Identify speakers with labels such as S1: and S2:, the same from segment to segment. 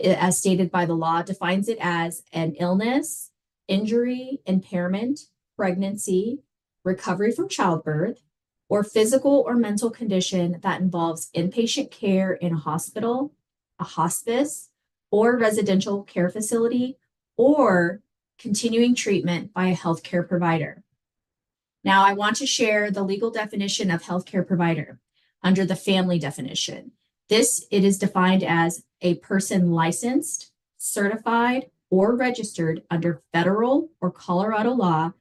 S1: as stated by the law, defines it as an illness, injury, impairment, pregnancy, recovery from childbirth, or physical or mental condition that involves inpatient care in a hospital, a hospice, or residential care facility, or continuing treatment by a healthcare provider. Now, I want to share the legal definition of healthcare provider under the FAMLI definition. It is defined as a person licensed, certified, or registered under federal or Colorado law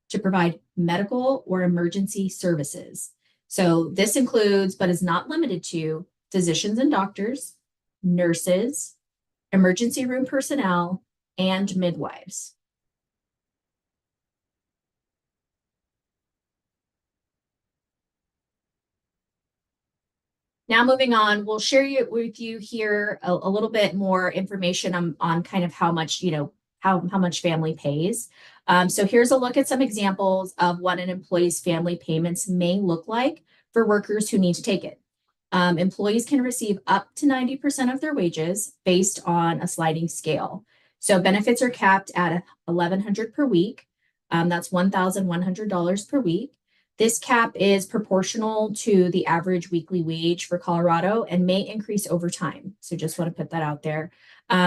S1: to provide medical or emergency services. So this includes, but is not limited to, physicians and doctors, nurses, emergency room personnel, and midwives. Now moving on, we'll share with you here a little bit more information on kind of how much, how much FAMLI pays. So here's a look at some examples of what an employee's FAMLI payments may look like for workers who need to take it. Employees can receive up to 90% of their wages based on a sliding scale. So benefits are capped at $1,100 per week. That's $1,100 per week. This cap is proportional to the average weekly wage for Colorado and may increase over time. So just want to put that out there.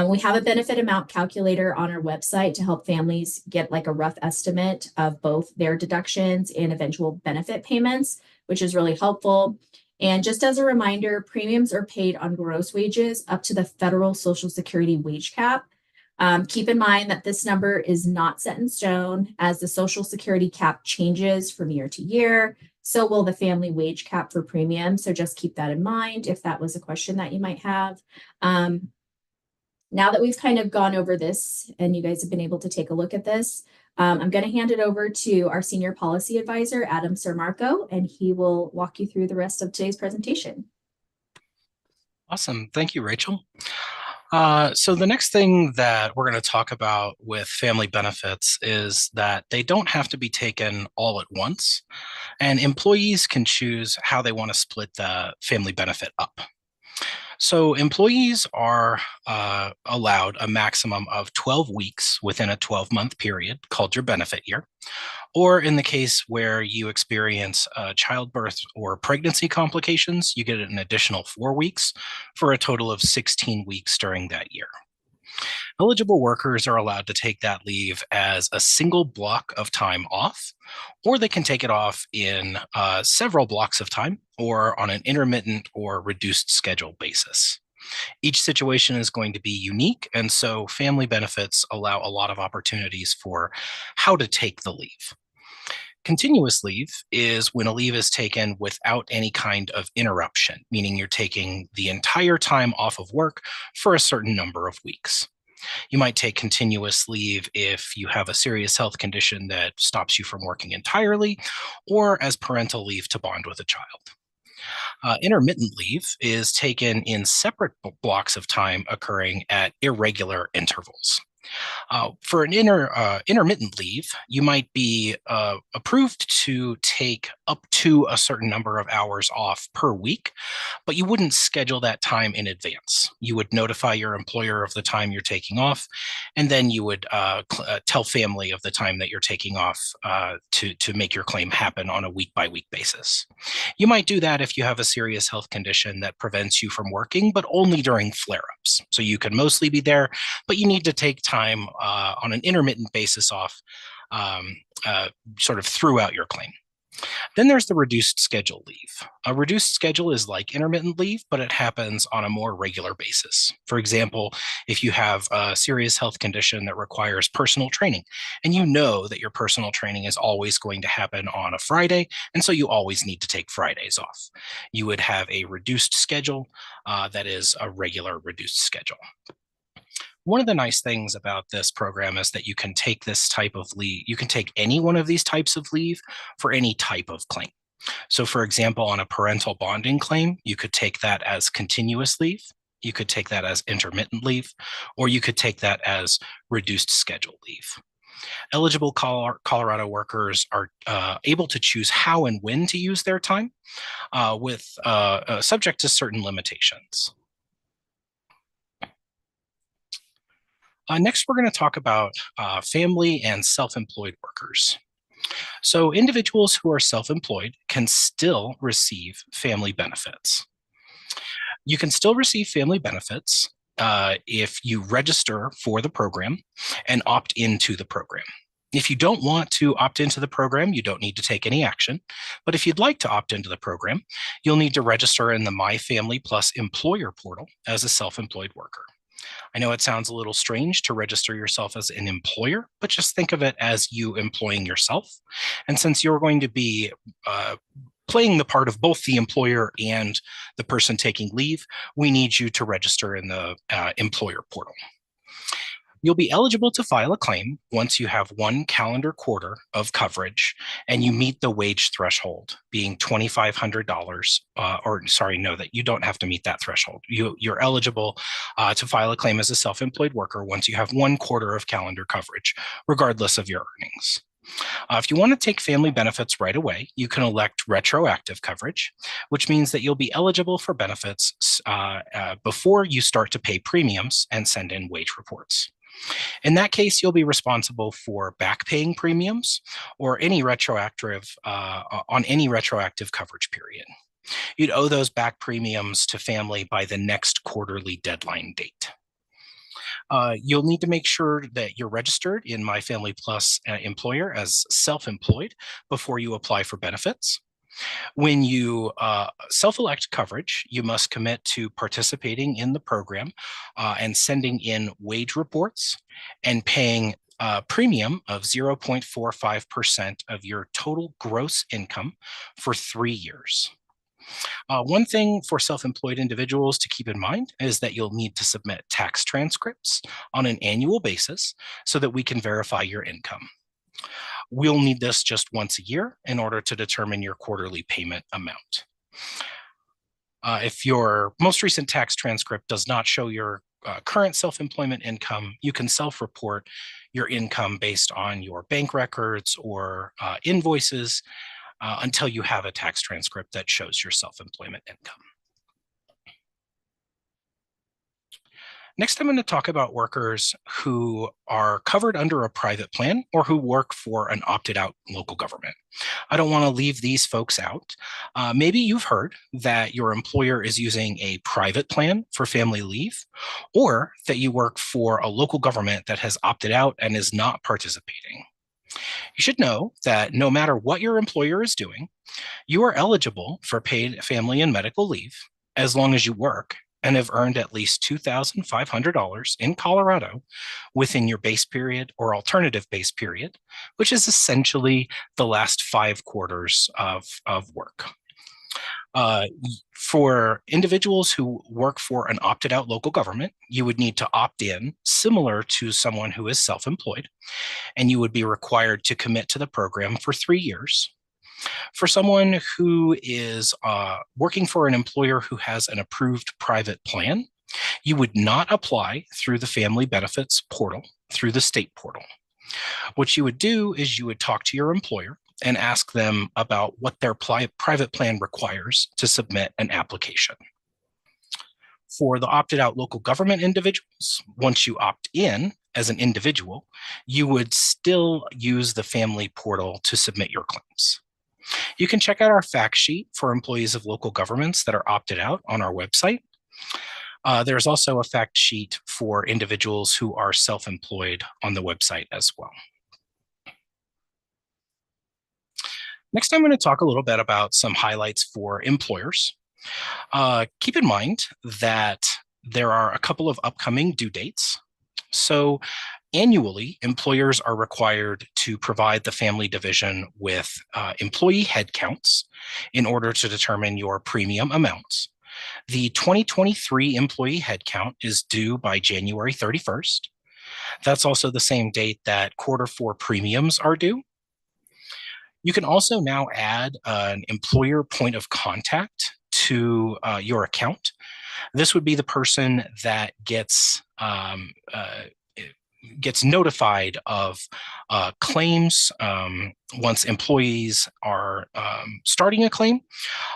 S1: We have a benefit amount calculator on our website to help families get like a rough estimate of both their deductions and eventual benefit payments, which is really helpful. And just as a reminder, premiums are paid on gross wages up to the federal Social Security wage cap. Keep in mind that this number is not set in stone as the Social Security cap changes from year to year. So will the FAMLI wage cap for premium. So just keep that in mind if that was a question that you might have. Now that we've kind of gone over this and you guys have been able to take a look at this, I'm going to hand it over to our senior policy advisor, Adam Sermarco, and he will walk you through the rest of today's presentation.
S2: Awesome. Thank you, Rachel. So the next thing that we're going to talk about with FAMLI benefits is that they don't have to be taken all at once, and employees can choose how they want to split the FAMLI benefit up. So employees are allowed a maximum of 12 weeks within a 12-month period called your benefit year, or in the case where you experience childbirth or pregnancy complications, you get an additional 4 weeks for a total of 16 weeks during that year. Eligible workers are allowed to take that leave as a single block of time off, or they can take it off in several blocks of time or on an intermittent or reduced schedule basis. Each situation is going to be unique, and so FAMLI benefits allow a lot of opportunities for how to take the leave. Continuous leave is when a leave is taken without any kind of interruption, meaning you're taking the entire time off of work for a certain number of weeks. You might take continuous leave if you have a serious health condition that stops you from working entirely, or as parental leave to bond with a child. Intermittent leave is taken in separate blocks of time occurring at irregular intervals. For an intermittent leave, you might be approved to take up to a certain number of hours off per week, but you wouldn't schedule that time in advance. You would notify your employer of the time you're taking off, and then you would tell FAMLI of the time that you're taking off to make your claim happen on a week-by-week basis. You might do that if you have a serious health condition that prevents you from working, but only during flare-ups. So you can mostly be there, but you need to take time on an intermittent basis off sort of throughout your claim. Then there's the reduced schedule leave. A reduced schedule is like intermittent leave, but it happens on a more regular basis. For example, if you have a serious health condition that requires personal training, and you know that your personal training is always going to happen on a Friday, and so you always need to take Fridays off, you would have a reduced schedule that is a regular reduced schedule. One of the nice things about this program is that you can take this type of leave, you can take any one of these types of leave for any type of claim. So for example, on a parental bonding claim, you could take that as continuous leave, you could take that as intermittent leave, or you could take that as reduced schedule leave. Eligible Colorado workers are able to choose how and when to use their time with subject to certain limitations. Next, we're going to talk about family and self-employed workers. So individuals who are self-employed can still receive family benefits. You can still receive family benefits if you register for the program and opt into the program. If you don't want to opt into the program, you don't need to take any action. But if you'd like to opt into the program, you'll need to register in the My Family Plus employer portal as a self-employed worker. I know it sounds a little strange to register yourself as an employer, but just think of it as you employing yourself. And since you're going to be playing the part of both the employer and the person taking leave, we need you to register in the employer portal. You'll be eligible to file a claim once you have one calendar quarter of coverage and you meet the wage threshold, being $2,500. That you don't have to meet that threshold. You're eligible to file a claim as a self-employed worker once you have one quarter of calendar coverage, regardless of your earnings. If you want to take family benefits right away, you can elect retroactive coverage, which means that you'll be eligible for benefits before you start to pay premiums and send in wage reports. In that case, you'll be responsible for back paying premiums or any retroactive on any retroactive coverage period. You'd owe those back premiums to family by the next quarterly deadline date. You'll need to make sure that you're registered in My Family Plus employer as self-employed before you apply for benefits. When you self-elect coverage, you must commit to participating in the program and sending in wage reports and paying a premium of 0.45% of your total gross income for 3 years. One thing for self-employed individuals to keep in mind is that you'll need to submit tax transcripts on an annual basis so that we can verify your income. We'll need this just once a year in order to determine your quarterly payment amount. If your most recent tax transcript does not show your current self-employment income, you can self-report your income based on your bank records or invoices until you have a tax transcript that shows your self-employment income. Next, I'm going to talk about workers who are covered under a private plan or who work for an opted out local government. I don't want to leave these folks out. Maybe you've heard that your employer is using a private plan for family leave, or that you work for a local government that has opted out and is not participating. You should know that no matter what your employer is doing, you are eligible for paid family and medical leave as long as you work and have earned at least $2,500 in Colorado within your base period or alternative base period, which is essentially the last 5 quarters of work. For individuals who work for an opted out local government, you would need to opt in similar to someone who is self-employed, and you would be required to commit to the program for 3 years. For someone who is working for an employer who has an approved private plan, you would not apply through the family benefits portal, through the state portal. What you would do is you would talk to your employer and ask them about what their private plan requires to submit an application. For the opted out local government individuals, once you opt in as an individual, you would still use the family portal to submit your claims. You can check out our fact sheet for employees of local governments that are opted out on our website. There's also a fact sheet for individuals who are self-employed on the website as well. Next, I'm going to talk a little bit about some highlights for employers. Keep in mind that there are a couple of upcoming due dates. So annually, employers are required to provide the family division with employee headcounts in order to determine your premium amounts. The 2023 employee headcount is due by January 31st. That's also the same date that Q4 premiums are due. You can also now add an employer point of contact to your account. This would be the person that gets notified of claims once employees are starting a claim.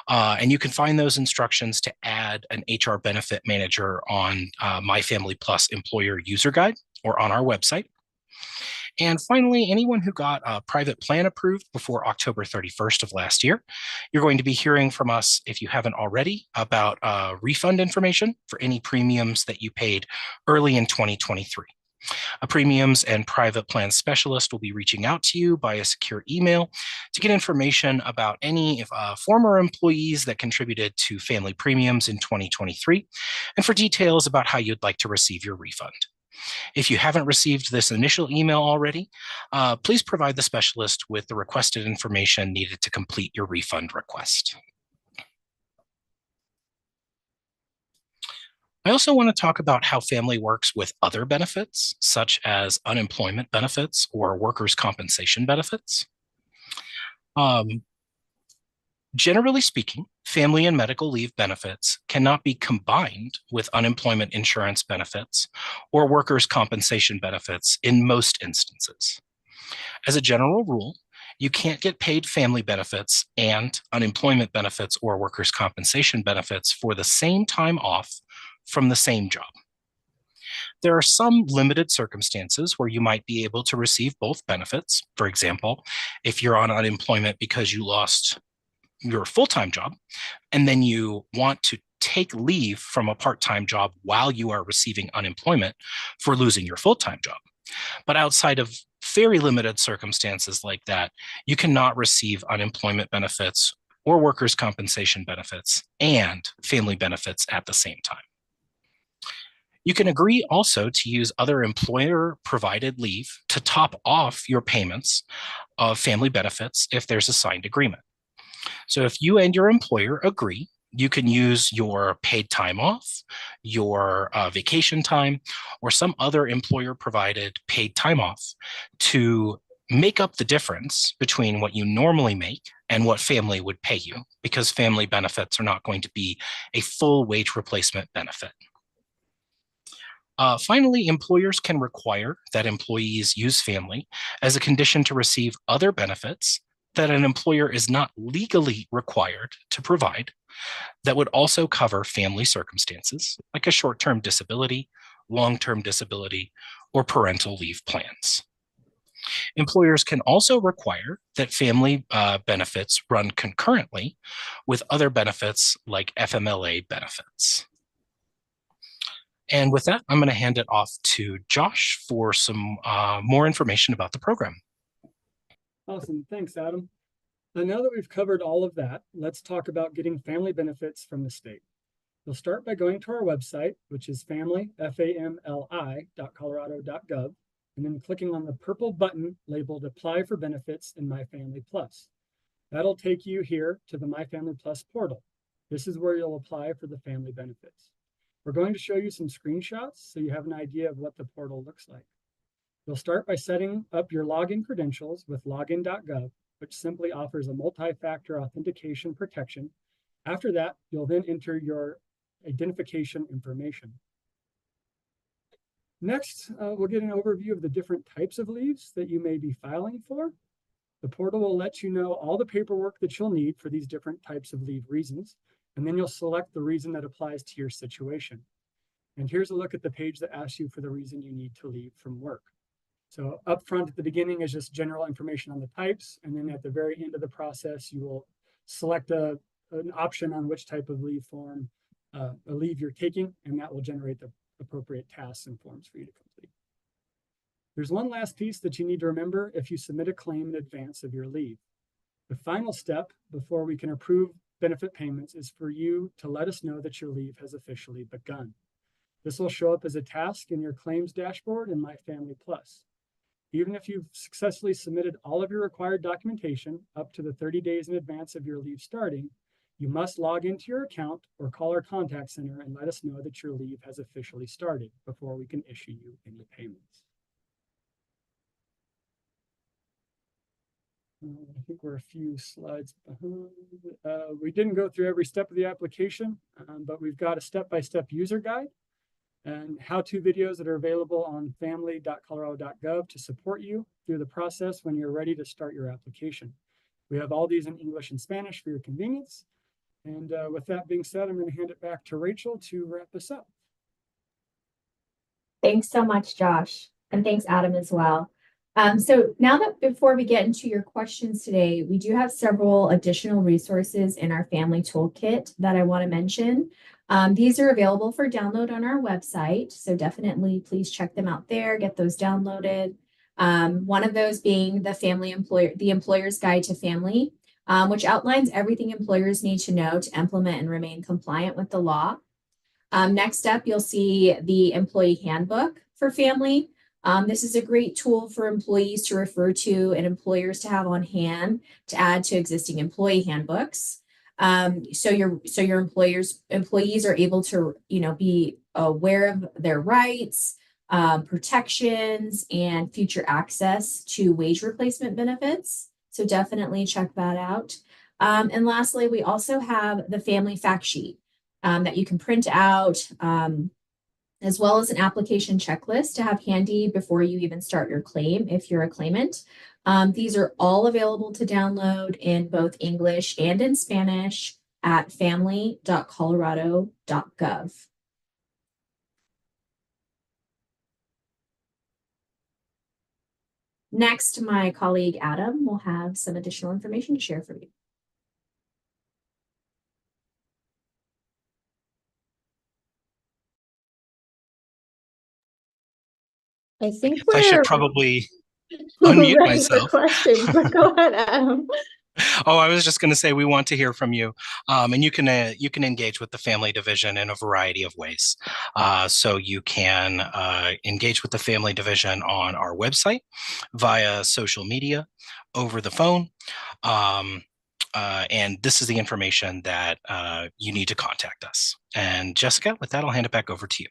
S2: And you can find those instructions to add an HR benefit manager on My Family Plus employer user guide or on our website. And finally, anyone who got a private plan approved before October 31st of last year, you're going to be hearing from us, if you haven't already, about refund information for any premiums that you paid early in 2023. A premiums and private plan specialist will be reaching out to you by a secure email to get information about any former employees that contributed to family premiums in 2023 and for details about how you'd like to receive your refund. If you haven't received this initial email already, please provide the specialist with the requested information needed to complete your refund request. I also want to talk about how FAMLI works with other benefits, such as unemployment benefits or workers' compensation benefits. Generally speaking, family and medical leave benefits cannot be combined with unemployment insurance benefits or workers' compensation benefits in most instances. As a general rule, you can't get paid family benefits and unemployment benefits or workers' compensation benefits for the same time off from the same job. There are some limited circumstances where you might be able to receive both benefits. For example, if you're on unemployment because you lost your full-time job, and then you want to take leave from a part-time job while you are receiving unemployment for losing your full-time job. But outside of very limited circumstances like that, you cannot receive unemployment benefits or workers' compensation benefits and family benefits at the same time. You can agree also to use other employer-provided leave to top off your payments of family benefits if there's a signed agreement. So if you and your employer agree, you can use your paid time off, your vacation time, or some other employer-provided paid time off to make up the difference between what you normally make and what family would pay you, because family benefits are not going to be a full wage replacement benefit. Finally, employers can require that employees use family as a condition to receive other benefits that an employer is not legally required to provide that would also cover family circumstances, like a short-term disability, long-term disability, or parental leave plans. Employers can also require that family benefits run concurrently with other benefits like FMLA benefits. And with that, I'm going to hand it off to Josh for some more information about the program.
S3: Awesome. Thanks, Adam. Now that we've covered all of that, let's talk about getting family benefits from the state. You'll start by going to our website, which is famli, famli.colorado.gov, and then clicking on the purple button labeled Apply for Benefits in My Family Plus. That'll take you here to the My Family Plus portal. This is where you'll apply for the family benefits. We're going to show you some screenshots so you have an idea of what the portal looks like. You'll start by setting up your login credentials with login.gov, which simply offers a multi-factor authentication protection. After that, you'll then enter your identification information. Next, we'll get an overview of the different types of leaves that you may be filing for. The portal will let you know all the paperwork that you'll need for these different types of leave reasons, and then you'll select the reason that applies to your situation. And here's a look at the page that asks you for the reason you need to leave from work. So up front at the beginning is just general information on the types, and then at the very end of the process, you will select an option on which type of leave form, a leave you're taking, and that will generate the appropriate tasks and forms for you to complete. There's one last piece that you need to remember if you submit a claim in advance of your leave. The final step before we can approve benefit payments is for you to let us know that your leave has officially begun. This will show up as a task in your claims dashboard in My Family Plus. Even if you've successfully submitted all of your required documentation up to the 30 days in advance of your leave starting, you must log into your account or call our contact center and let us know that your leave has officially started before we can issue you any payments. I think we're a few slides behind. We didn't go through every step of the application, but we've got a step-by-step user guide and how-to videos that are available on famli.colorado.gov to support you through the process when you're ready to start your application. We have all these in English and Spanish for your convenience. And with that being said, I'm going to hand it back to Rachel to wrap us up.
S1: Thanks so much, Josh. And thanks, Adam, as well. So now that before we get into your questions today, we do have several additional resources in our family toolkit that I want to mention. These are available for download on our website, so definitely please check them out there, get those downloaded. One of those being the Employer's Guide to Family, which outlines everything employers need to know to implement and remain compliant with the law. Next up, you'll see the Employee Handbook for Family. This is a great tool for employees to refer to and employers to have on hand to add to existing employee handbooks. So your employees are able to, be aware of their rights, protections, and future access to wage replacement benefits. So definitely check that out. And lastly, we also have the Family Fact Sheet that you can print out, as well as an application checklist to have handy before you even start your claim if you're a claimant. These are all available to download in both English and in Spanish at family.colorado.gov. Next, my colleague Adam will have some additional information to share for you.
S4: I think
S2: I should
S4: we're
S2: probably unmute
S4: ready
S2: myself.
S4: for questions, but go ahead, Adam.
S2: Oh, I was just going to say we want to hear from you, and you can engage with the family division in a variety of ways. So you can engage with the family division on our website, via social media, over the phone, and this is the information that you need to contact us. And Jessica, with that, I'll hand it back over to you.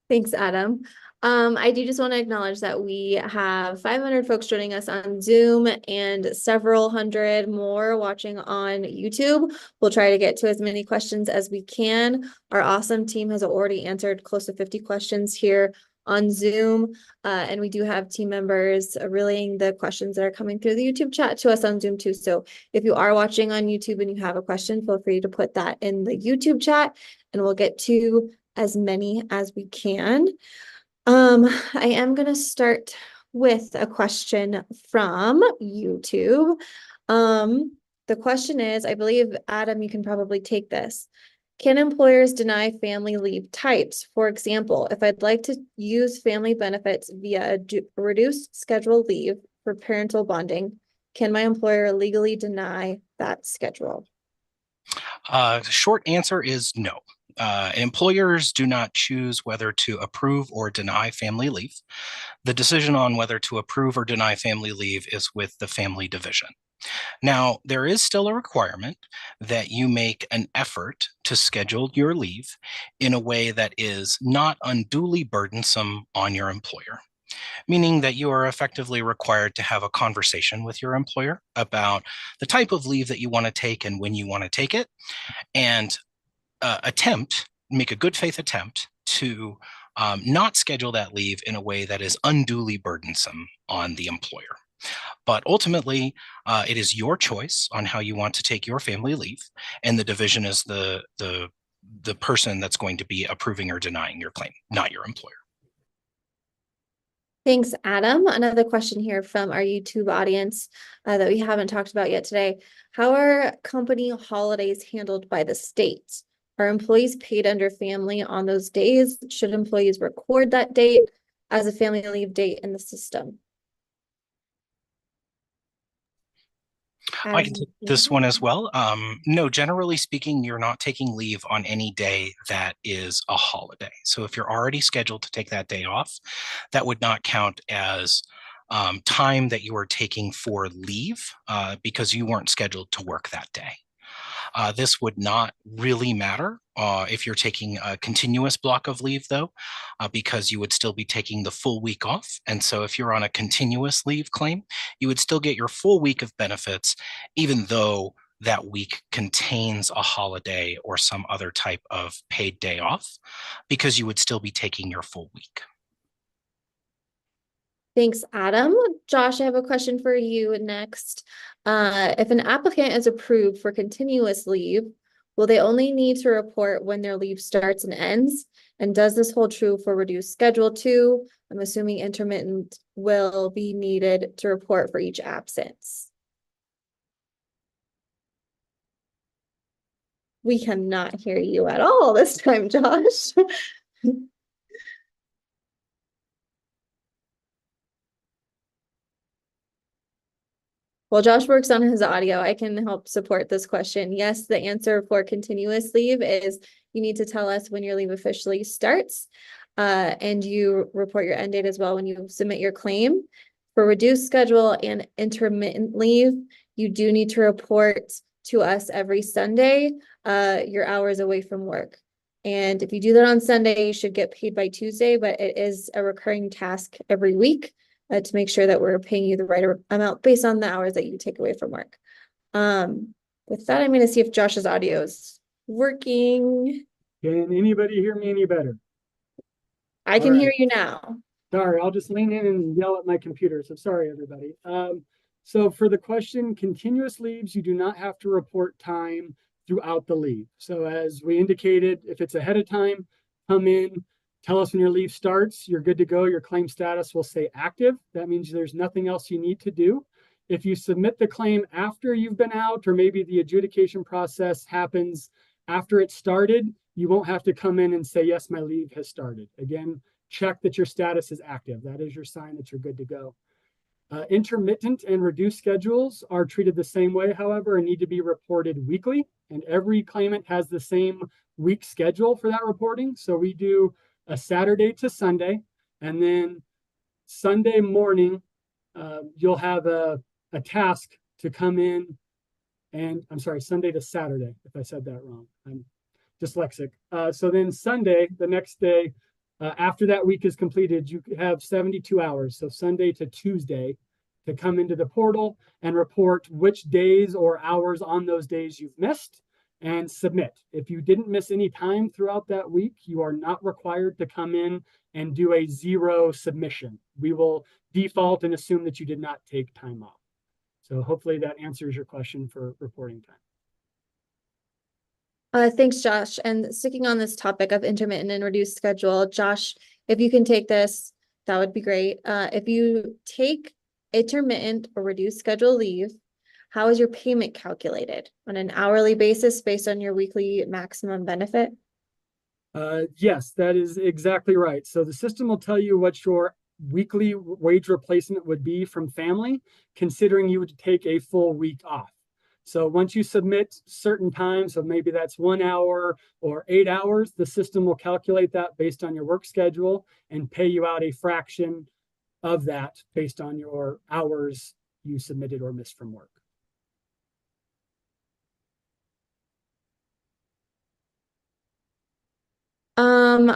S4: Thanks, Adam. I do just want to acknowledge that we have 500 folks joining us on Zoom and several hundred more watching on YouTube. We'll try to get to as many questions as we can. Our awesome team has already answered close to 50 questions here on Zoom, and we do have team members relaying the questions that are coming through the YouTube chat to us on Zoom too. So if you are watching on YouTube and you have a question, feel free to put that in the YouTube chat and we'll get to as many as we can. I am going to start with a question from YouTube. The question is, I believe, Adam, you can probably take this. Can employers deny family leave types? For example, if I'd like to use family benefits via a reduced schedule leave for parental bonding, can my employer legally deny that schedule?
S2: Short answer is no. Employers do not choose whether to approve or deny family leave. The decision on whether to approve or deny family leave is with the family division. Now, there is still a requirement that you make an effort to schedule your leave in a way that is not unduly burdensome on your employer, meaning that you are effectively required to have a conversation with your employer about the type of leave that you want to take and when you want to take it, and make a good faith attempt to not schedule that leave in a way that is unduly burdensome on the employer. But ultimately, it is your choice on how you want to take your family leave, and the division is the person that's going to be approving or denying your claim, not your employer.
S4: Thanks, Adam. Another question here from our YouTube audience that we haven't talked about yet today. How are company holidays handled by the state? Are employees paid under family on those days? Should employees record that date as a family leave date in the system?
S2: I can take this one as well. No, generally speaking, you're not taking leave on any day that is a holiday. So if you're already scheduled to take that day off, that would not count as time that you are taking for leave because you weren't scheduled to work that day. This would not really matter if you're taking a continuous block of leave, though, because you would still be taking the full week off. And so if you're on a continuous leave claim, you would still get your full week of benefits, even though that week contains a holiday or some other type of paid day off, because you would still be taking your full week.
S4: Thanks, Adam. Josh, I have a question for you next. If an applicant is approved for continuous leave, Will they only need to report when their leave starts and ends? And does this hold true for reduced schedule too? I'm assuming intermittent will be needed to report for each absence. We cannot hear you at all this time, Josh. While Josh works on his audio, I can help support this question. Yes, the answer for continuous leave is you need to tell us when your leave officially starts, and you report your end date as well when you submit your claim. For reduced schedule and intermittent leave, you do need to report to us every Sunday, your hours away from work. And if you do that on Sunday, you should get paid by Tuesday, but it is a recurring task every week to make sure that we're paying you the right amount based on the hours that you take away from work. With that, I'm going to see if Josh's audio is working.
S3: Can anybody hear me any better?
S4: I can hear you now.
S3: Sorry, I'll just lean in and yell at my computer. So sorry, everybody. So for the question, continuous leaves, you do not have to report time throughout the leave. So as we indicated, if it's ahead of time, come in, tell us when your leave starts, you're good to go. Your claim status will say active. That means there's nothing else you need to do. If you submit the claim after you've been out, or maybe the adjudication process happens after it started, you won't have to come in and say, yes, my leave has started. Again, check that your status is active. That is your sign that you're good to go. Intermittent and reduced schedules are treated the same way, however, and need to be reported weekly. And every claimant has the same week schedule for that reporting. So we do a Saturday to Sunday, and then Sunday morning, you'll have a task to come in, and I'm sorry, Sunday to Saturday, if I said that wrong. I'm dyslexic. So then Sunday, the next day, after that week is completed, you have 72 hours, so Sunday to Tuesday, to come into the portal and report which days or hours on those days you've missed and submit. If you didn't miss any time throughout that week, you are not required to come in and do a zero submission. We will default and assume that you did not take time off. So hopefully that answers your question for reporting time.
S4: Thanks, Josh. And sticking on this topic of intermittent and reduced schedule, Josh, if you can take this, that would be great. If you take intermittent or reduced schedule leave, how is your payment calculated? On an hourly basis based on your weekly maximum benefit?
S3: Yes, that is exactly right. So the system will tell you what your weekly wage replacement would be from FAMLI, considering you would take a full week off. So once you submit certain times, so maybe that's 1 hour or 8 hours, the system will calculate that based on your work schedule and pay you out a fraction of that based on your hours you submitted or missed from work.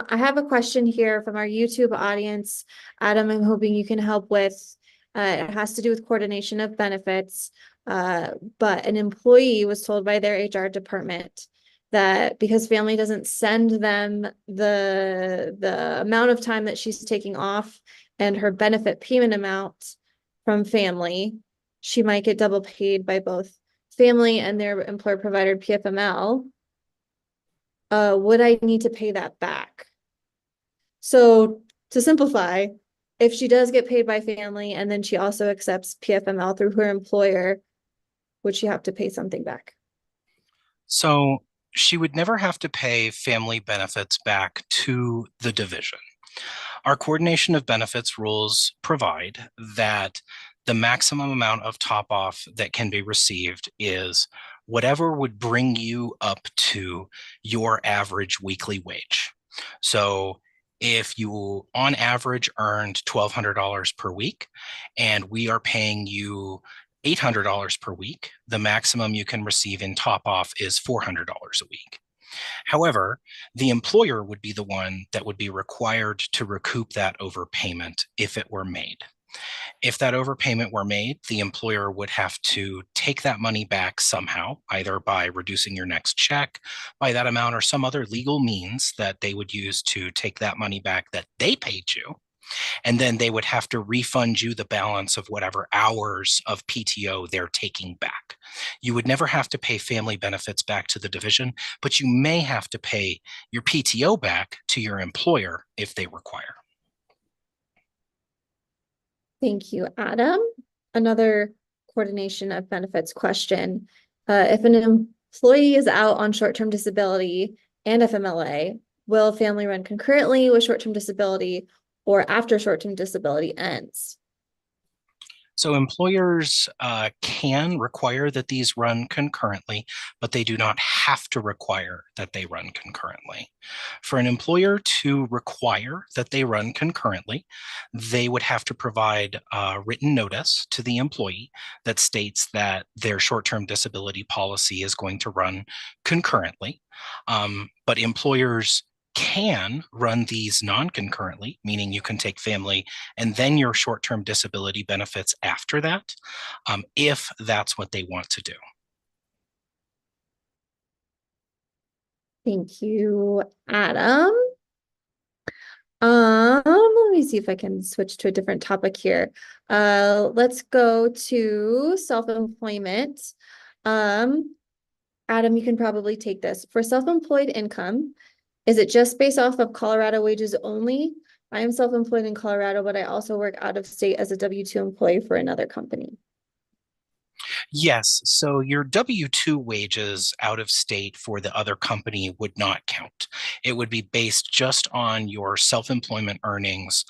S4: I have a question here from our YouTube audience. Adam, I'm hoping you can help with. It has to do with coordination of benefits. But an employee was told by their HR department that because FAMLI doesn't send them the amount of time that she's taking off and her benefit payment amount from FAMLI, she might get double paid by both FAMLI and their employer provider PFML. Would I need to pay that back? So to simplify, if she does get paid by FAMLI and then she also accepts PFML through her employer, would she have to pay something back?
S2: So she would never have to pay family benefits back to the division. Our coordination of benefits rules provide that the maximum amount of top off that can be received is whatever would bring you up to your average weekly wage. So if you on average earned $1,200 per week and we are paying you $800 per week, the maximum you can receive in top off is $400 a week. However, the employer would be the one that would be required to recoup that overpayment if it were made. If that overpayment were made, the employer would have to take that money back somehow, either by reducing your next check by that amount or some other legal means that they would use to take that money back that they paid you. And then they would have to refund you the balance of whatever hours of PTO they're taking back. You would never have to pay family benefits back to the division, but you may have to pay your PTO back to your employer if they require.
S4: Thank you, Adam. Another coordination of benefits question. If an employee is out on short-term disability and FMLA, will family run concurrently with short-term disability or after short-term disability ends?
S2: So employers can require that these run concurrently, but they do not have to require that they run concurrently. For an employer to require that they run concurrently, they would have to provide a written notice to the employee that states that their short-term disability policy is going to run concurrently. But employers can run these non-concurrently, meaning you can take family and then your short-term disability benefits after that, if that's what they want to do.
S4: Thank you, Adam. Let me see if I can switch to a different topic here. Let's go to self-employment. Adam, you can probably take this. For self-employed income, is it just based off of Colorado wages only? I am self-employed in Colorado, but I also work out of state as a W-2 employee for another company.
S2: Yes, so your W-2 wages out of state for the other company would not count. It would be based just on your self-employment earnings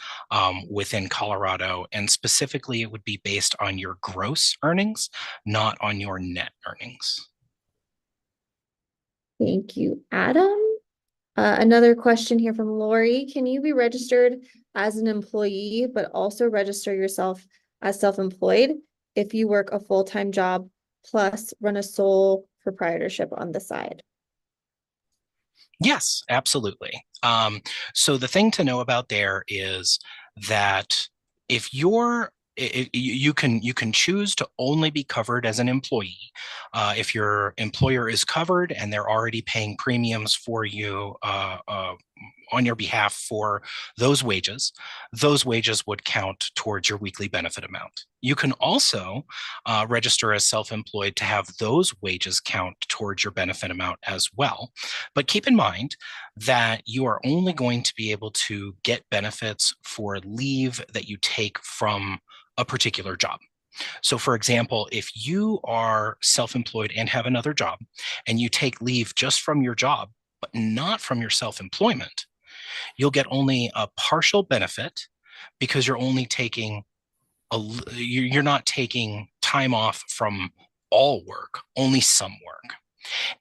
S2: within Colorado, and specifically it would be based on your gross earnings, not on your net earnings.
S4: Thank you, Adam. Another question here from Lori. Can you be registered as an employee, but also register yourself as self-employed if you work a full-time job plus run a sole proprietorship on the side?
S2: Yes, absolutely. So the thing to know about there is that if you can choose to only be covered as an employee. If your employer is covered and they're already paying premiums for you on your behalf for those wages would count towards your weekly benefit amount. You can also register as self-employed to have those wages count towards your benefit amount as well. But keep in mind that you are only going to be able to get benefits for leave that you take from a particular job. So for example, if you are self-employed and have another job and you take leave just from your job, but not from your self-employment, you'll get only a partial benefit because you're only taking you're not taking time off from all work, only some work.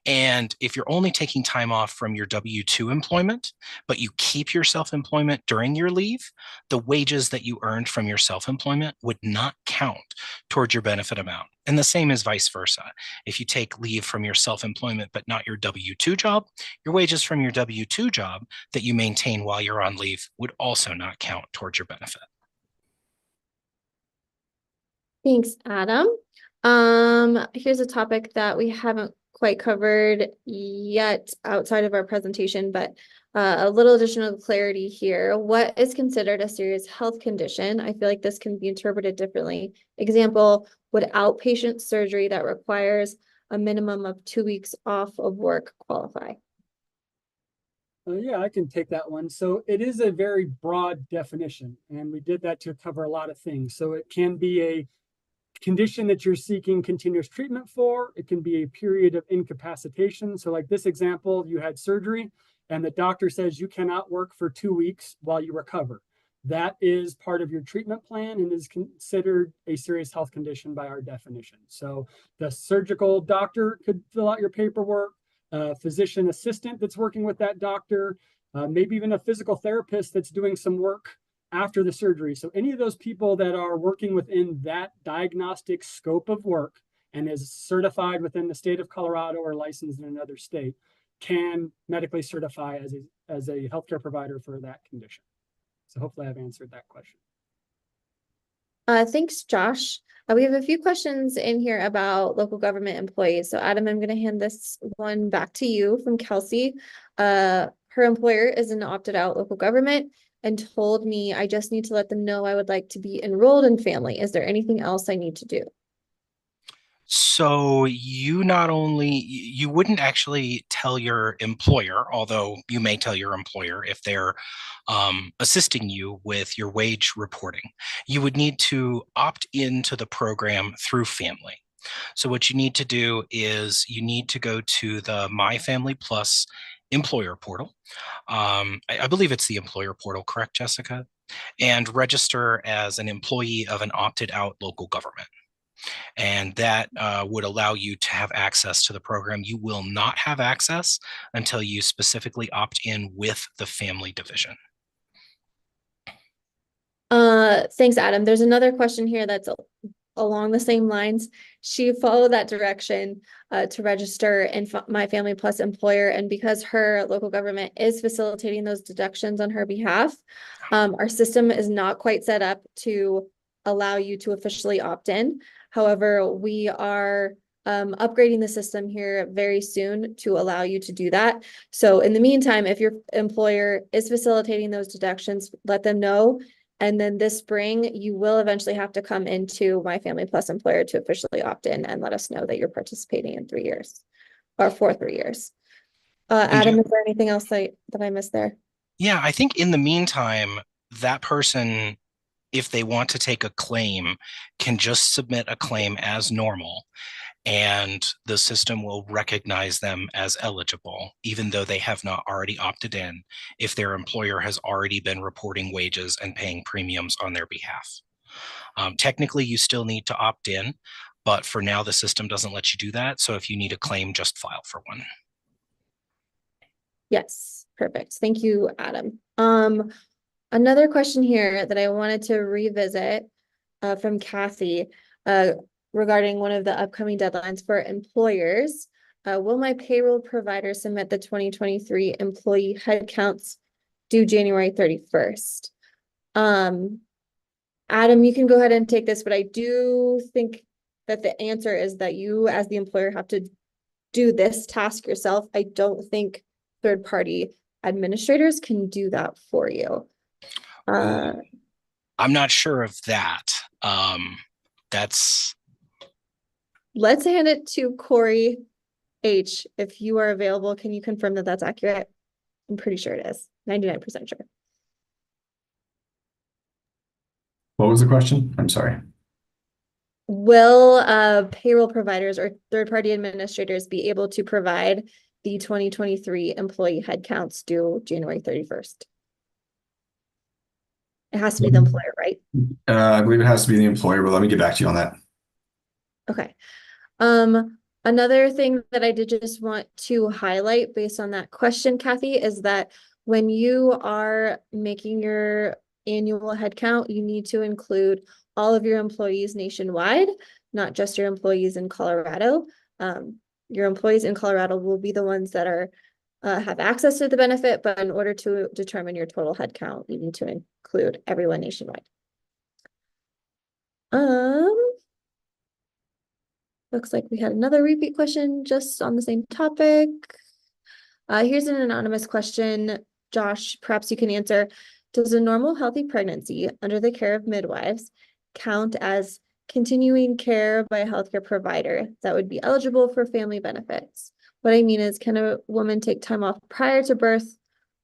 S2: And if you're only taking time off from your W-2 employment, but you keep your self-employment during your leave, the wages that you earned from your self-employment would not count towards your benefit amount. And the same is vice versa. If you take leave from your self-employment, but not your W-2 job, your wages from your W-2 job that you maintain while you're on leave would also not count towards your benefit.
S4: Thanks, Adam. Here's a topic that we haven't quite covered yet outside of our presentation, but a little additional clarity here. What is considered a serious health condition? I feel like this can be interpreted differently. Example, would outpatient surgery that requires a minimum of 2 weeks off of work qualify?
S3: Yeah, I can take that one. So it is a very broad definition, and we did that to cover a lot of things. So it can be a condition that you're seeking continuous treatment for. It can be a period of incapacitation. So like this example, you had surgery and the doctor says you cannot work for 2 weeks while you recover. That is part of your treatment plan and is considered a serious health condition by our definition. So the surgical doctor could fill out your paperwork, a physician assistant that's working with that doctor, maybe even a physical therapist that's doing some work after the surgery. So any of those people that are working within that diagnostic scope of work and is certified within the state of Colorado or licensed in another state can medically certify as a healthcare provider for that condition. So hopefully I've answered that question.
S4: Thanks, Josh. We have a few questions in here about local government employees. So Adam, I'm going to hand this one back to you from Kelsey. Her employer is an opted out local government and told me I just need to let them know I would like to be enrolled in Family. Is there anything else I need to do?
S2: So you not only you wouldn't actually tell your employer, although you may tell your employer if they're assisting you with your wage reporting. You would need to opt into the program through Family. So what you need to do is you need to go to the My Family Plus employer portal. I believe it's the employer portal, correct, Jessica? And register as an employee of an opted out local government. And that would allow you to have access to the program. You will not have access until you specifically opt in with the family division.
S4: Thanks, Adam. There's another question here that's along the same lines. She followed that direction to register in My Family Plus employer, and because her local government is facilitating those deductions on her behalf, our system is not quite set up to allow you to officially opt in. However, we are upgrading the system here very soon to allow you to do that. So in the meantime, if your employer is facilitating those deductions, let them know. And then this spring, you will eventually have to come into My Family Plus employer to officially opt in and let us know that you're participating in 3 years or for 3 years. Adam, is there anything else that I missed there?
S2: Yeah, I think in the meantime, that person, if they want to take a claim, can just submit a claim as normal, and the system will recognize them as eligible, even though they have not already opted in, if their employer has already been reporting wages and paying premiums on their behalf. Technically, you still need to opt in, but for now, the system doesn't let you do that. So if you need a claim, just file for one.
S4: Yes, perfect. Thank you, Adam. Another question here that I wanted to revisit from Kathy regarding one of the upcoming deadlines for employers. Will my payroll provider submit the 2023 employee headcounts due January 31st? Adam, you can go ahead and take this, but I do think that the answer is that you as the employer have to do this task yourself. I don't think third-party administrators can do that for you.
S2: I'm not sure of that.
S4: Let's hand it to Corey H. If you are available, can you confirm that that's accurate? I'm pretty sure it is. 99% sure.
S5: What was the question? I'm sorry.
S4: Will payroll providers or third-party administrators be able to provide the 2023 employee headcounts due January 31st? It has to be the employer, right?
S5: I believe it has to be the employer, but let me get back to you on that.
S4: Okay. Another thing that I did just want to highlight based on that question, Kathy, is that when you are making your annual headcount, you need to include all of your employees nationwide, not just your employees in Colorado. Your employees in Colorado will be the ones that are have access to the benefit, but in order to determine your total headcount, you need to include everyone nationwide. Looks like we had another repeat question just on the same topic. Here's an anonymous question. Josh, perhaps you can answer. Does a normal healthy pregnancy under the care of midwives count as continuing care by a healthcare provider that would be eligible for family benefits? What I mean is, can a woman take time off prior to birth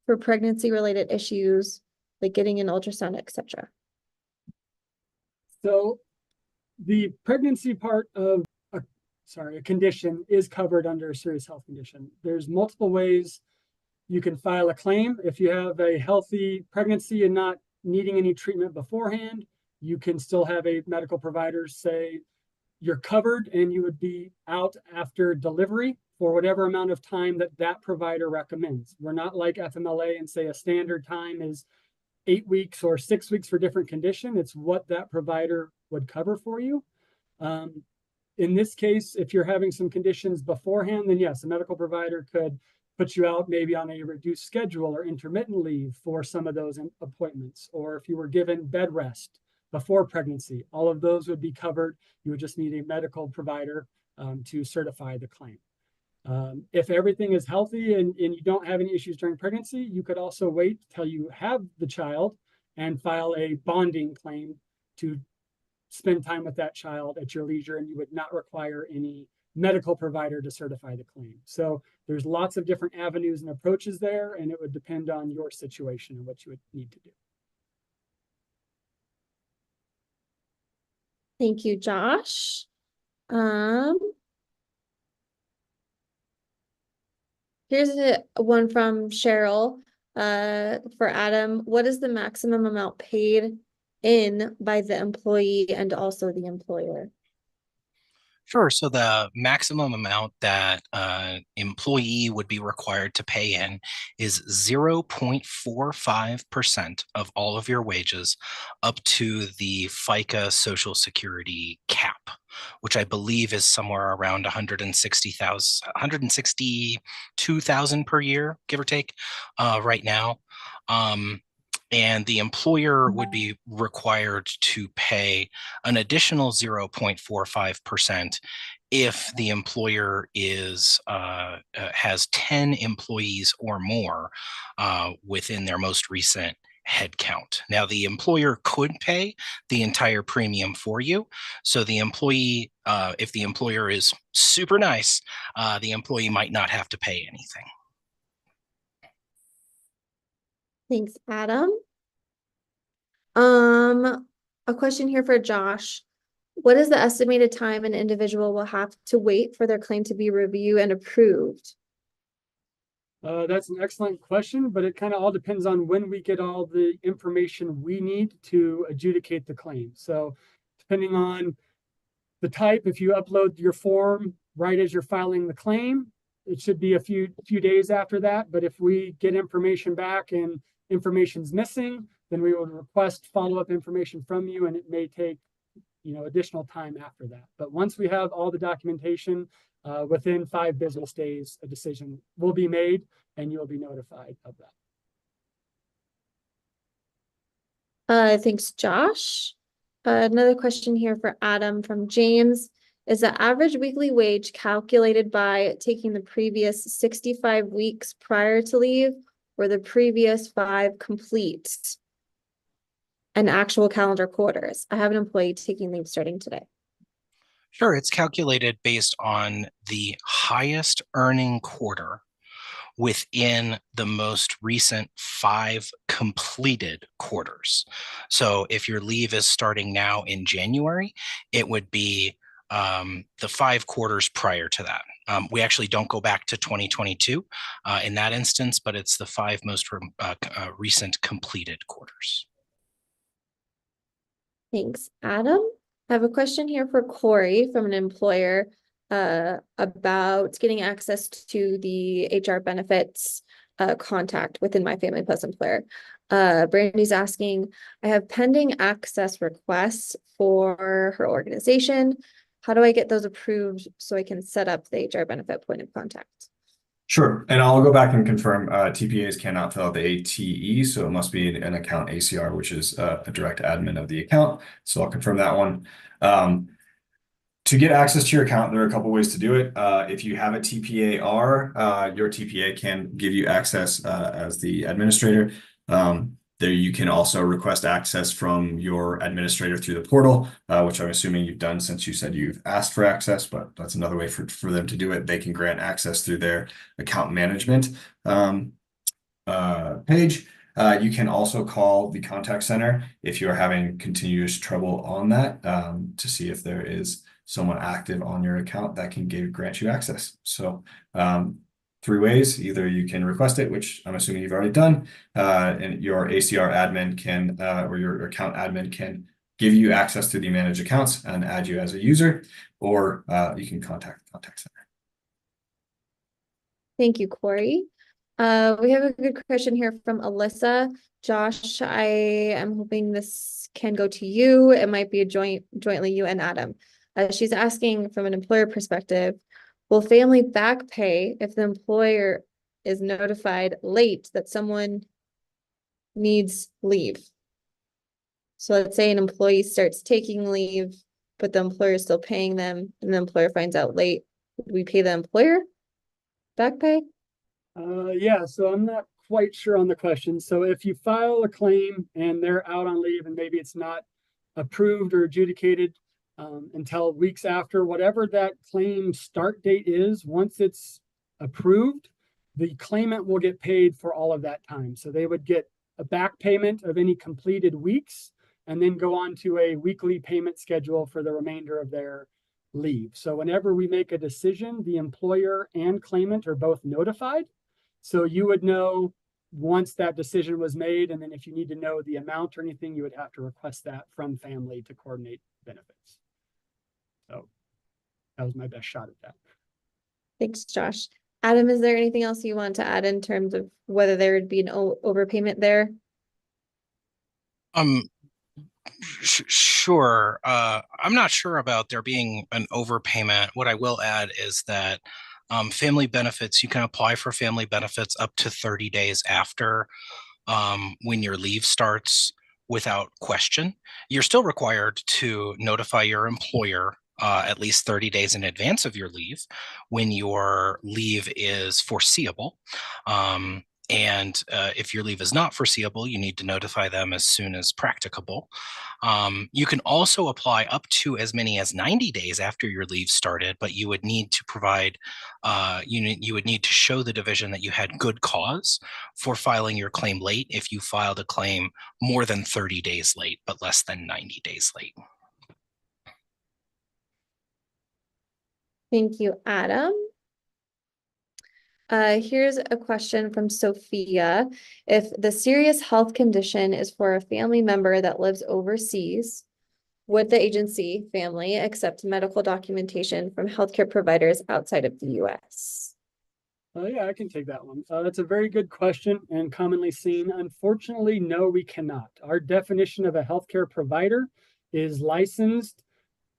S4: for pregnancy-related issues, like getting an ultrasound, etc.?
S3: So the pregnancy part of a condition is covered under a serious health condition. There's multiple ways you can file a claim. If you have a healthy pregnancy and not needing any treatment beforehand, you can still have a medical provider say you're covered and you would be out after delivery for whatever amount of time that that provider recommends. We're not like FMLA and say a standard time is 8 weeks or 6 weeks for different condition. It's what that provider would cover for you. In this case, if you're having some conditions beforehand, then yes, a medical provider could put you out maybe on a reduced schedule or intermittent leave for some of those appointments. Or if you were given bed rest before pregnancy, all of those would be covered. You would just need a medical provider to certify the claim. If everything is healthy and you don't have any issues during pregnancy, you could also wait till you have the child and file a bonding claim to spend time with that child at your leisure, and you would not require any medical provider to certify the claim. So there's lots of different avenues and approaches there, and it would depend on your situation and what you would need to do.
S4: Thank you, Josh. Here's one from Cheryl. For Adam, what is the maximum amount paid in by the employee and also the employer?
S2: Sure. So the maximum amount that employee would be required to pay in is 0.45% of all of your wages up to the FICA Social Security cap, which I believe is somewhere around 162,000 per year, give or take, right now. And the employer would be required to pay an additional 0.45% if the employer has 10 employees or more within their most recent head count. Now, the employer could pay the entire premium for you. So the employee, if the employer is super nice, the employee might not have to pay anything.
S4: Thanks, Adam. A question here for Josh. What is the estimated time an individual will have to wait for their claim to be reviewed and approved?
S3: That's an excellent question, but it kind of all depends on when we get all the information we need to adjudicate the claim. So depending on the type, if you upload your form right as you're filing the claim, it should be a few days after that. But if we get information back and information's missing, then we would request follow-up information from you, and it may take additional time after that. But once we have all the documentation, within 5 business days, a decision will be made and you'll be notified of
S4: that. Thanks, Josh. Another question here for Adam from James. Is the average weekly wage calculated by taking the previous 65 weeks prior to leave or the previous 5 complete and actual calendar quarters? I have an employee taking leave starting today.
S2: Sure, it's calculated based on the highest earning quarter within the most recent 5 completed quarters. So if your leave is starting now in January, it would be the 5 quarters prior to that. We actually don't go back to 2022 in that instance, but it's the 5 most recent completed quarters.
S4: Thanks, Adam. I have a question here for Corey from an employer about getting access to the HR benefits contact within My Family Plus employer. Brandy's asking, I have pending access requests for her organization. How do I get those approved so I can set up the HR benefit point of contact?
S5: Sure. And I'll go back and confirm TPAs cannot fill out the ATE, so it must be an account ACR, which is a direct admin of the account. So I'll confirm that one. To get access to your account, there are a couple ways to do it. If you have a TPAR, your TPA can give you access as the administrator. There you can also request access from your administrator through the portal, which I'm assuming you've done since you said you've asked for access, but that's another way for them to do it. They can grant access through their account management page. You can also call the contact center if you're having continuous trouble on that to see if there is someone active on your account that can grant you access. So 3 ways: either you can request it, which I'm assuming you've already done, and your ACR admin can, or your account admin can give you access to the managed accounts and add you as a user, or you can contact the contact center.
S4: Thank you, Corey. We have a good question here from Alyssa. Josh, I am hoping this can go to you. It might be a jointly you and Adam. She's asking from an employer perspective, will family back pay if the employer is notified late that someone needs leave? So let's say an employee starts taking leave, but the employer is still paying them, and the employer finds out late. Would we pay the employer back pay?
S3: Yeah, so I'm not quite sure on the question. So if you file a claim and they're out on leave and maybe it's not approved or adjudicated until weeks after, whatever that claim start date is, once it's approved, the claimant will get paid for all of that time. So they would get a back payment of any completed weeks and then go on to a weekly payment schedule for the remainder of their leave. So whenever we make a decision, the employer and claimant are both notified. So you would know once that decision was made, and then if you need to know the amount or anything, you would have to request that from FAMLI to coordinate benefits. So that was my best shot at that.
S4: Thanks, Josh. Adam, is there anything else you want to add in terms of whether there would be an overpayment there?
S2: Sure. I'm not sure about there being an overpayment. What I will add is that family benefits, you can apply for family benefits up to 30 days after when your leave starts without question. You're still required to notify your employer at least 30 days in advance of your leave when your leave is foreseeable. And if your leave is not foreseeable, you need to notify them as soon as practicable. You can also apply up to as many as 90 days after your leave started, but you would need to provide, you would need to show the division that you had good cause for filing your claim late if you filed a claim more than 30 days late, but less than 90 days late.
S4: Thank you, Adam. Here's a question from Sophia. If the serious health condition is for a family member that lives overseas, would the agency, FAMLI, accept medical documentation from healthcare providers outside of the US?
S3: Yeah, I can take that one. That's a very good question and commonly seen. Unfortunately, no, we cannot. Our definition of a healthcare provider is licensed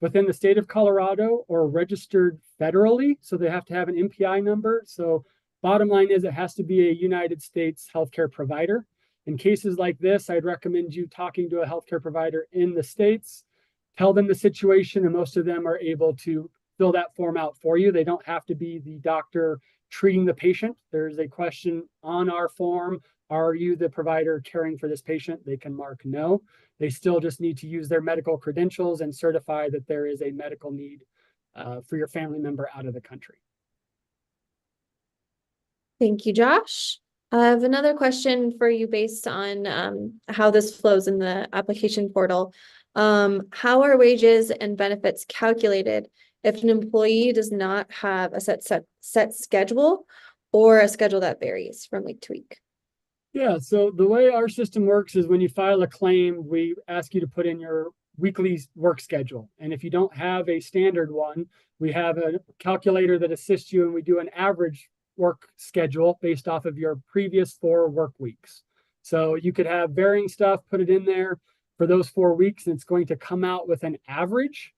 S3: within the state of Colorado or registered federally. So they have to have an MPI number. So bottom line is it has to be a United States healthcare provider. In cases like this, I'd recommend you talking to a healthcare provider in the States, tell them the situation, and most of them are able to fill that form out for you. They don't have to be the doctor treating the patient. There's a question on our form. Are you the provider caring for this patient? They can mark no. They still just need to use their medical credentials and certify that there is a medical need for your family member out of the country.
S4: Thank you, Josh. I have another question for you based on how this flows in the application portal. How are wages and benefits calculated if an employee does not have a set schedule or a schedule that varies from week to week?
S3: Yeah, so the way our system works is when you file a claim, we ask you to put in your weekly work schedule. And if you don't have a standard one, we have a calculator that assists you and we do an average work schedule based off of your previous 4 work weeks. So you could have varying stuff, put it in there for those 4 weeks, and it's going to come out with an average.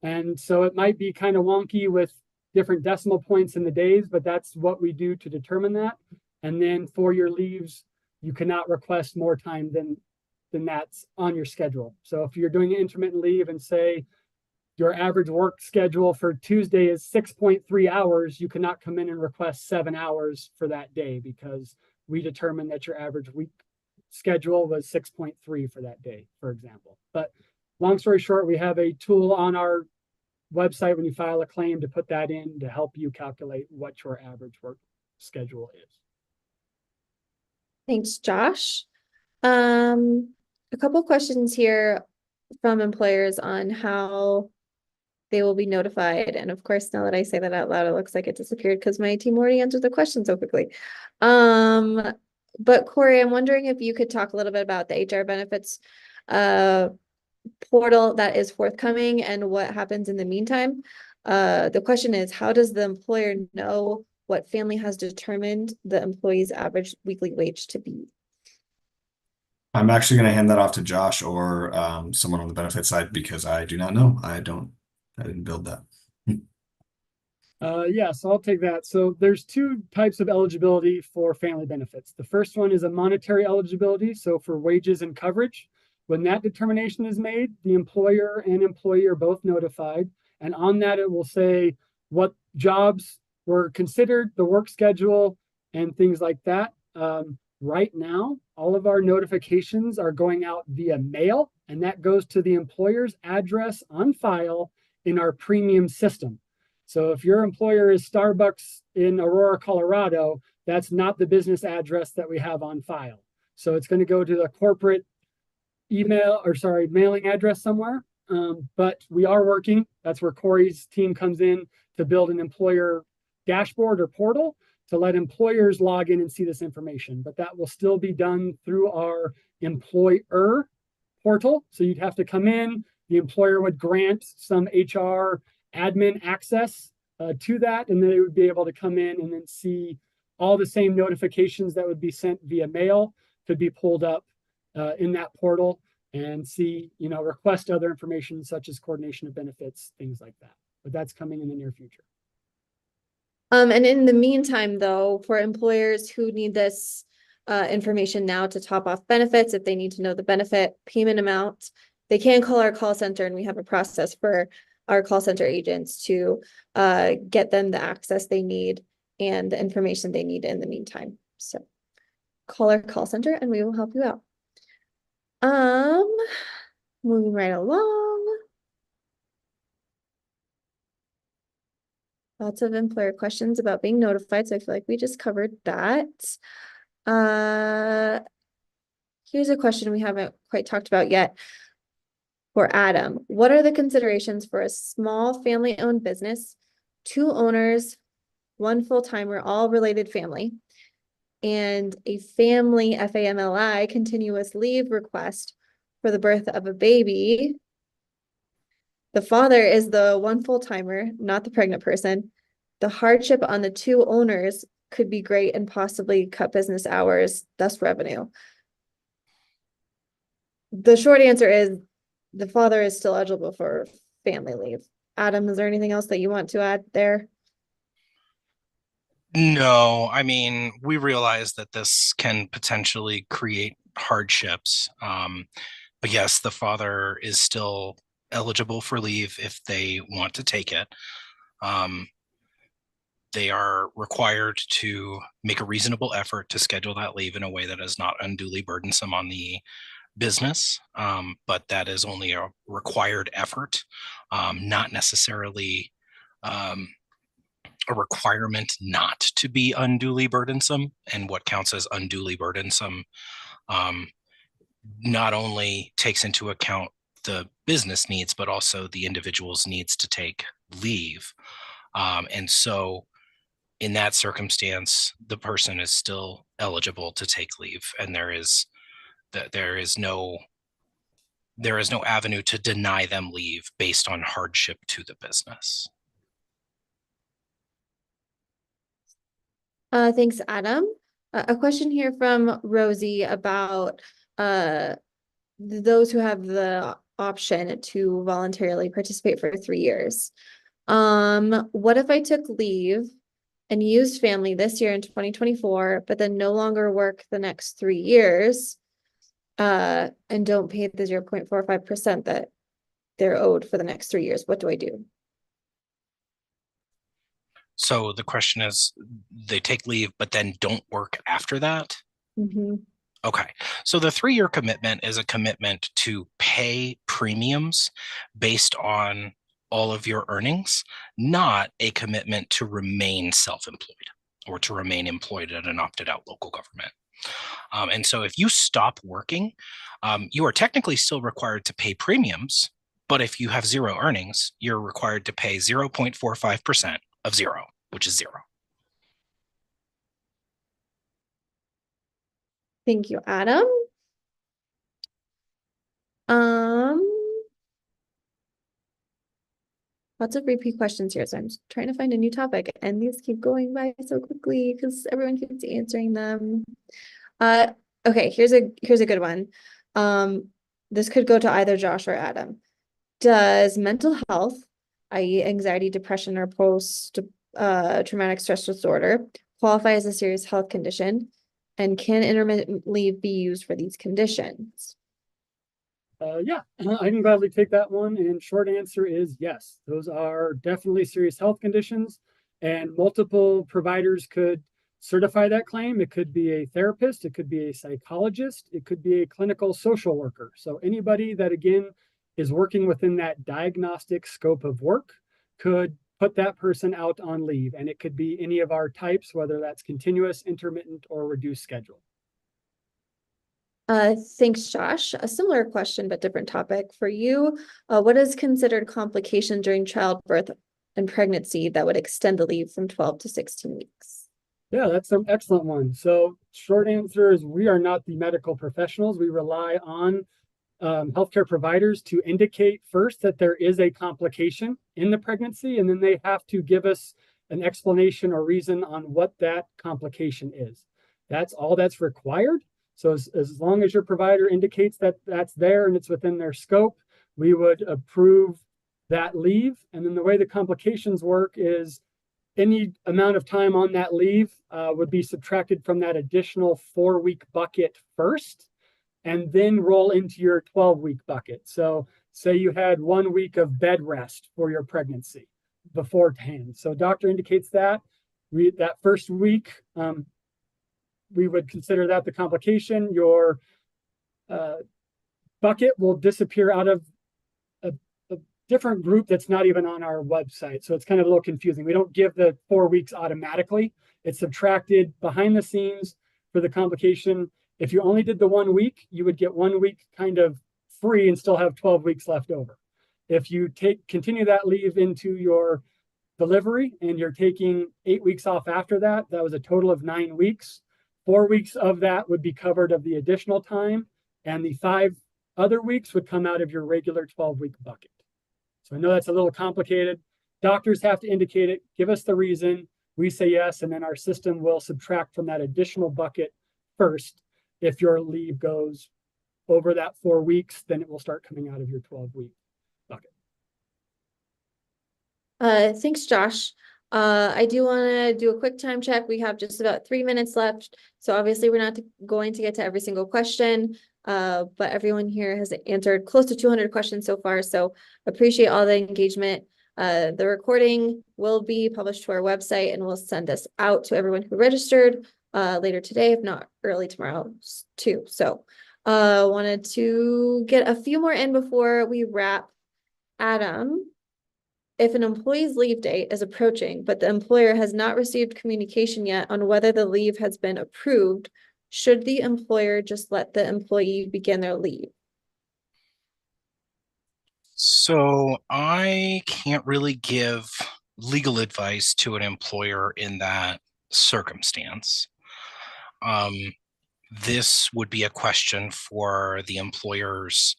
S3: And so it might be kind of wonky with different decimal points in the days, but that's what we do to determine that. And then for your leaves, you cannot request more time than that's on your schedule. So if you're doing intermittent leave and say your average work schedule for Tuesday is 6.3 hours, you cannot come in and request 7 hours for that day because we determined that your average week schedule was 6.3 for that day, for example. But long story short, we have a tool on our website when you file a claim to put that in to help you calculate what your average work schedule is.
S4: Thanks, Josh. A couple questions here from employers on how they will be notified. And of course, now that I say that out loud, it looks like it disappeared because my team already answered the question so quickly. But Corey, I'm wondering if you could talk a little bit about the HR benefits portal that is forthcoming and what happens in the meantime. The question is, how does the employer know what FAMLI has determined the employee's average weekly wage to be?
S5: I'm actually going to hand that off to Josh or someone on the benefit side because I do not know. I didn't build that.
S3: Yeah, so I'll take that. So there's 2 types of eligibility for family benefits. The first one is a monetary eligibility. So for wages and coverage, when that determination is made, the employer and employee are both notified. And on that, it will say what jobs were considered, the work schedule and things like that. Right now, all of our notifications are going out via mail, and that goes to the employer's address on file in our premium system. So if your employer is Starbucks in Aurora, Colorado, that's not the business address that we have on file. So it's going to go to the corporate mailing address somewhere. But we are working. That's where Corey's team comes in to build an employer dashboard or portal to let employers log in and see this information. But that will still be done through our employer portal. So you'd have to come in, the employer would grant some HR admin access to that, and then they would be able to come in and then see all the same notifications that would be sent via mail could be pulled up in that portal and see, request other information such as coordination of benefits, things like that. But that's coming in the near future.
S4: And in the meantime, though, for employers who need this information now to top off benefits, if they need to know the benefit payment amount, they can call our call center, and we have a process for our call center agents to get them the access they need and the information they need in the meantime. So call our call center and we will help you out. Moving right along. Lots of employer questions about being notified, so I feel like we just covered that. Here's a question we haven't quite talked about yet. For Adam, what are the considerations for a small family-owned business, 2 owners, 1 full-timer, all related family, and a family FAMLI continuous leave request for the birth of a baby? The father is the 1 full-timer, not the pregnant person. The hardship on the 2 owners could be great and possibly cut business hours, thus revenue. The short answer is the father is still eligible for family leave. Adam, is there anything else that you want to add there?
S2: No, I mean, we realize that this can potentially create hardships. But yes, the father is still eligible for leave if they want to take it. They are required to make a reasonable effort to schedule that leave in a way that is not unduly burdensome on the business, but that is only a required effort, not necessarily a requirement not to be unduly burdensome. And what counts as unduly burdensome not only takes into account the business needs, but also the individual's needs to take leave. And so in that circumstance, the person is still eligible to take leave, and there is no avenue to deny them leave based on hardship to the business.
S4: Thanks, Adam. A question here from Rosie about those who have the option to voluntarily participate for 3 years. What if I took leave and used family this year in 2024, but then no longer work the next 3 years, and don't pay the 0.45% that they're owed for the next 3 years? What do I do?
S2: So the question is, they take leave, but then don't work after that?
S4: Mm-hmm.
S2: Okay, so the 3-year commitment is a commitment to pay premiums based on all of your earnings, not a commitment to remain self-employed or to remain employed at an opted-out local government. And so if you stop working, you are technically still required to pay premiums, but if you have 0 earnings, you're required to pay 0.45% of 0, which is 0.
S4: Thank you, Adam. Lots of repeat questions here, so I'm just trying to find a new topic, and these keep going by so quickly because everyone keeps answering them. Okay, here's a good one. This could go to either Josh or Adam. Does mental health, i.e. anxiety, depression, or post traumatic stress disorder, qualify as a serious health condition? And can intermittent leave be used for these conditions?
S3: Yeah, I can gladly take that one. And short answer is yes. Those are definitely serious health conditions. and multiple providers could certify that claim. It could be a therapist, it could be a psychologist, it could be a clinical social worker. So anybody that, again, is working within that diagnostic scope of work could put that person out on leave. And it could be any of our types, whether that's continuous, intermittent, or reduced schedule.
S4: Thanks, Josh. A similar question, but different topic for you. What is considered complication during childbirth and pregnancy that would extend the leave from 12 to 16 weeks?
S3: Yeah, that's an excellent one. So short answer is we are not the medical professionals. We rely on healthcare providers to indicate first that there is a complication in the pregnancy, and then they have to give us an explanation or reason on what that complication is. That's all that's required. So as long as your provider indicates that that's there and it's within their scope, we would approve that leave. And then the way the complications work is any amount of time on that leave would be subtracted from that additional 4-week bucket first, and then roll into your 12-week bucket. So say you had 1 week of bed rest for your pregnancy beforehand. So doctor indicates that that first week, we would consider that the complication. Your bucket will disappear out of a different group that's not even on our website. So it's kind of a little confusing. We don't give the 4 weeks automatically. It's subtracted behind the scenes for the complication. If you only did the 1 week, you would get 1 week kind of free and still have 12 weeks left over. If you continue that leave into your delivery and you're taking 8 weeks off after that, that was a total of 9 weeks. 4 weeks of that would be covered of the additional time, and the 5 other weeks would come out of your regular 12-week bucket. So I know that's a little complicated. Doctors have to indicate it, give us the reason, we say yes, and then our system will subtract from that additional bucket first. If your leave goes over that 4 weeks, then it will start coming out of your 12-week bucket.
S4: Thanks, Josh. I do want to do a quick time check. We have just about 3 minutes left. So obviously we're not going to get to every single question, but everyone here has answered close to 200 questions so far. So appreciate all the engagement. The recording will be published to our website, and we'll send this out to everyone who registered later today, if not early tomorrow too. So wanted to get a few more in before we wrap. Adam, if an employee's leave date is approaching, but the employer has not received communication yet on whether the leave has been approved, should the employer just let the employee begin their leave?
S2: So I can't really give legal advice to an employer in that circumstance. This would be a question for the employer's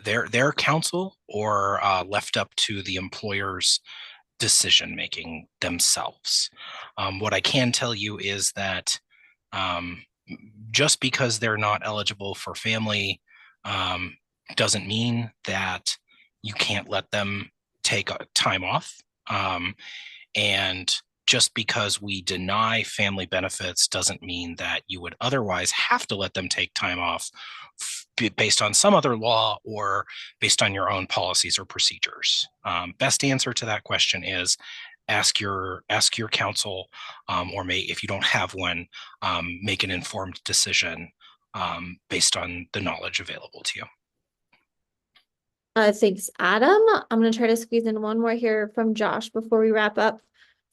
S2: their counsel, or left up to the employer's decision making themselves. What I can tell you is that just because they're not eligible for FAMLI doesn't mean that you can't let them take time off. And just because we deny family benefits doesn't mean that you would otherwise have to let them take time off based on some other law or based on your own policies or procedures. Best answer to that question is ask your counsel, or if you don't have one, make an informed decision based on the knowledge available to you.
S4: Thanks, Adam. I'm going to try to squeeze in one more here from Josh before we wrap up,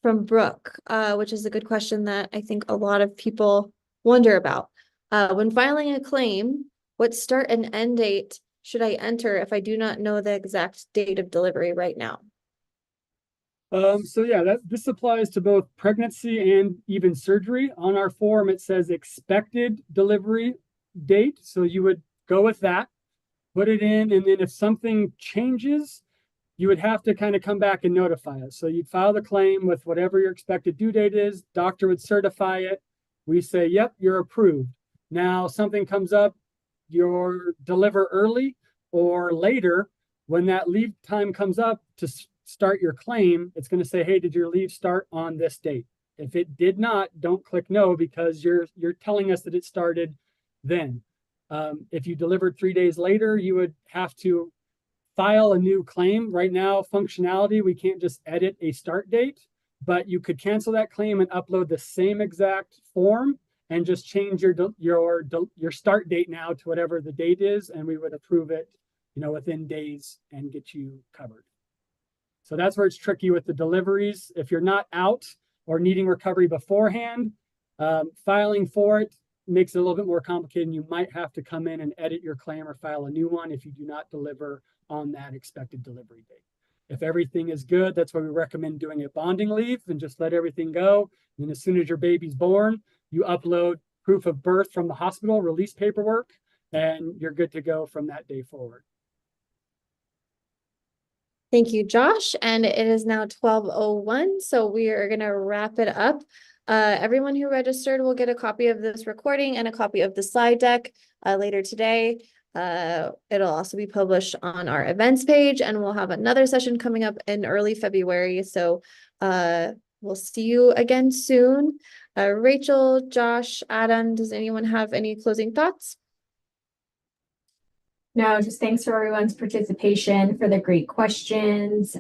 S4: from Brooke, which is a good question that I think a lot of people wonder about. When filing a claim, what start and end date should I enter if I do not know the exact date of delivery right now?
S3: So yeah, this applies to both pregnancy and even surgery. On our form, it says expected delivery date. So you would go with that, put it in, and then if something changes, you would have to kind of come back and notify us. So you'd file the claim with whatever your expected due date is. Doctor would certify it. We say, yep, you're approved. Now something comes up, you deliver early or later. When that leave time comes up to start your claim, it's going to say, hey, did your leave start on this date? If it did not, don't click no, because you're telling us that it started then. If you delivered 3 days later, you would have to file a new claim. Right now, functionality, we can't just edit a start date, but you could cancel that claim and upload the same exact form and just change your start date now to whatever the date is, and we would approve it, within days and get you covered. So that's where it's tricky with the deliveries. If you're not out or needing recovery beforehand, filing for it makes it a little bit more complicated, and you might have to come in and edit your claim or file a new one if you do not deliver on that expected delivery date. If everything is good, that's why we recommend doing a bonding leave and just let everything go. And then as soon as your baby's born, you upload proof of birth from the hospital, release paperwork, and you're good to go from that day forward.
S4: Thank you, Josh. And it is now 12:01, so we are going to wrap it up. Everyone who registered will get a copy of this recording and a copy of the slide deck later today. It'll also be published on our events page, and we'll have another session coming up in early February. So we'll see you again soon. Rachel, Josh, Adam, does anyone have any closing thoughts?
S1: No, just thanks for everyone's participation, for the great questions.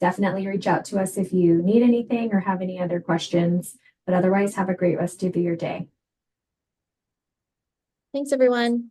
S1: Definitely reach out to us if you need anything or have any other questions. But otherwise, have a great rest of your day.
S4: Thanks, everyone.